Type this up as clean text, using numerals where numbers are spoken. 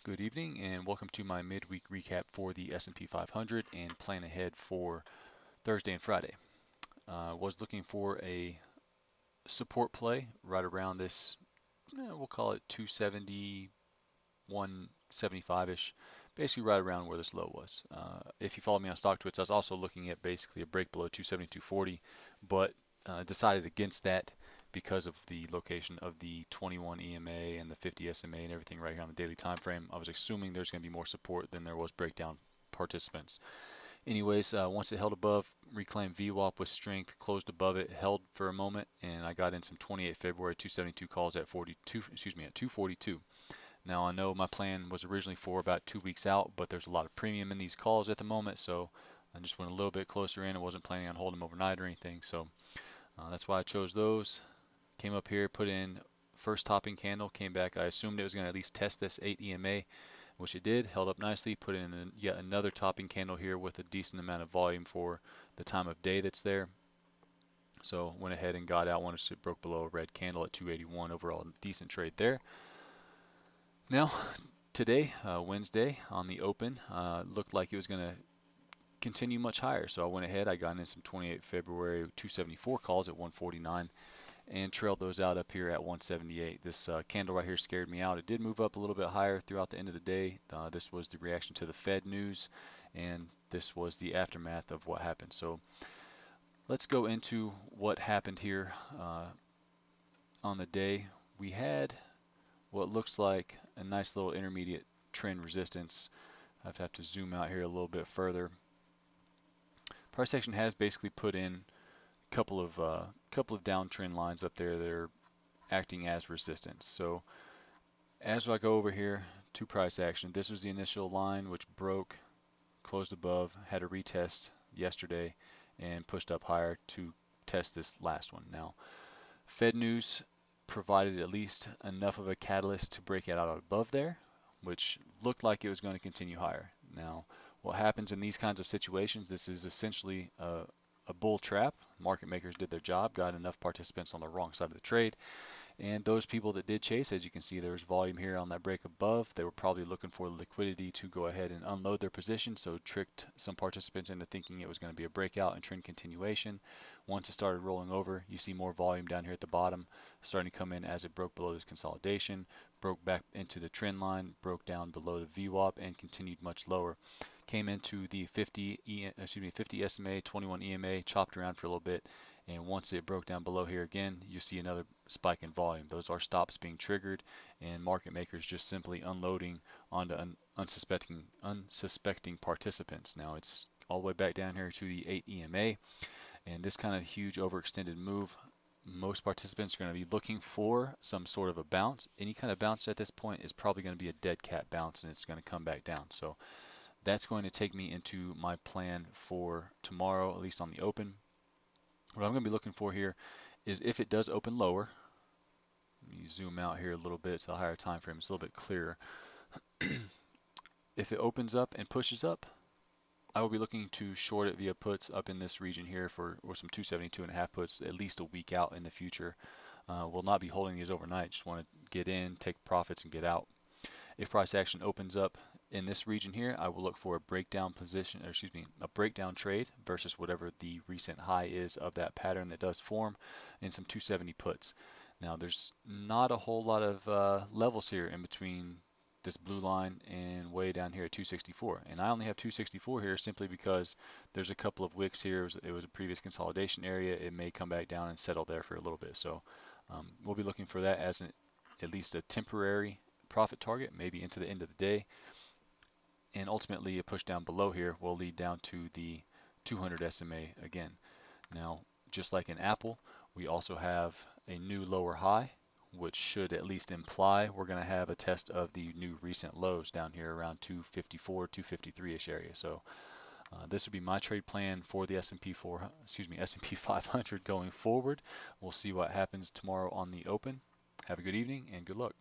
Good evening and welcome to my midweek recap for the S&P 500 and plan ahead for Thursday and Friday. Was looking for a support play right around this, we'll call it 270, 175-ish, basically right around where this low was. If you follow me on StockTwits, I was also looking at basically a break below 270, 240, but decided against that because of the location of the 21 EMA and the 50 SMA and everything right here on the daily time frame. I was assuming there's going to be more support than there was breakdown participants. Anyways, once it held above, reclaimed VWAP with strength, closed above it, held for a moment, and I got in some 28 February 272 calls at 242. Now I know my plan was originally for about 2 weeks out, but there's a lot of premium in these calls at the moment, so I just went a little bit closer in. I wasn't planning on holding them overnight or anything, so that's why I chose those. Came up here, put in first topping candle, came back. I assumed it was going to at least test this 8 EMA, which it did. Held up nicely, put in yet another topping candle here with a decent amount of volume for the time of day that's there. So went ahead and got out once it broke below a red candle at 281. Overall, decent trade there. Now, today, Wednesday, on the open, looked like it was going to continue much higher. So I went ahead, I got in some 28 February 274 calls at 149 and trailed those out up here at 178. This candle right here scared me out. It did move up a little bit higher throughout the end of the day. This was the reaction to the Fed news, and this was the aftermath of what happened. So let's go into what happened here on the day. We had what looks like a nice little intermediate trend resistance. I have to zoom out here a little bit further. Price action has basically put in a couple of downtrend lines up there that are acting as resistance. So as I go over here to price action, this was the initial line which broke, closed above, had a retest yesterday, and pushed up higher to test this last one. Now, Fed news provided at least enough of a catalyst to break it out above there, which looked like it was going to continue higher. Now, what happens in these kinds of situations, this is essentially a bull trap. Market makers did their job, got enough participants on the wrong side of the trade. And those people that did chase, as you can see, there was volume here on that break above. They were probably looking for liquidity to go ahead and unload their position, so tricked some participants into thinking it was going to be a breakout and trend continuation. Once it started rolling over, you see more volume down here at the bottom, starting to come in as it broke below this consolidation, broke back into the trend line, broke down below the VWAP, and continued much lower. Came into the 50 SMA, 21 EMA, chopped around for a little bit, and once it broke down below here again, you see another spike in volume. Those are stops being triggered, and market makers just simply unloading onto unsuspecting participants. Now it's all the way back down here to the 8 EMA, and this kind of huge overextended move, most participants are going to be looking for some sort of a bounce. Any kind of bounce at this point is probably going to be a dead cat bounce, and it's going to come back down. So that's going to take me into my plan for tomorrow, at least on the open. What I'm going to be looking for here is if it does open lower. Let me zoom out here a little bit to a higher time frame. It's a little bit clearer. If it opens up and pushes up, I will be looking to short it via puts up in this region here for or some 272.5 puts at least a week out in the future. Will not be holding these overnight. Just want to get in, take profits, and get out. If price action opens up in this region here, I will look for a breakdown position, or excuse me, a breakdown trade versus whatever the recent high is of that pattern that does form, and some 270 puts. Now there's not a whole lot of levels here in between this blue line and way down here at 264, and I only have 264 here simply because there's a couple of wicks here. It was a previous consolidation area. It may come back down and settle there for a little bit, so we'll be looking for that as at least a temporary profit target, maybe into the end of the day. And ultimately a push down below here will lead down to the 200 SMA again. Now, just like in Apple, we also have a new lower high, which should at least imply we're going to have a test of the new recent lows down here around 254, 253-ish area. So this would be my trade plan for the S&P 500 going forward. We'll see what happens tomorrow on the open. Have a good evening and good luck.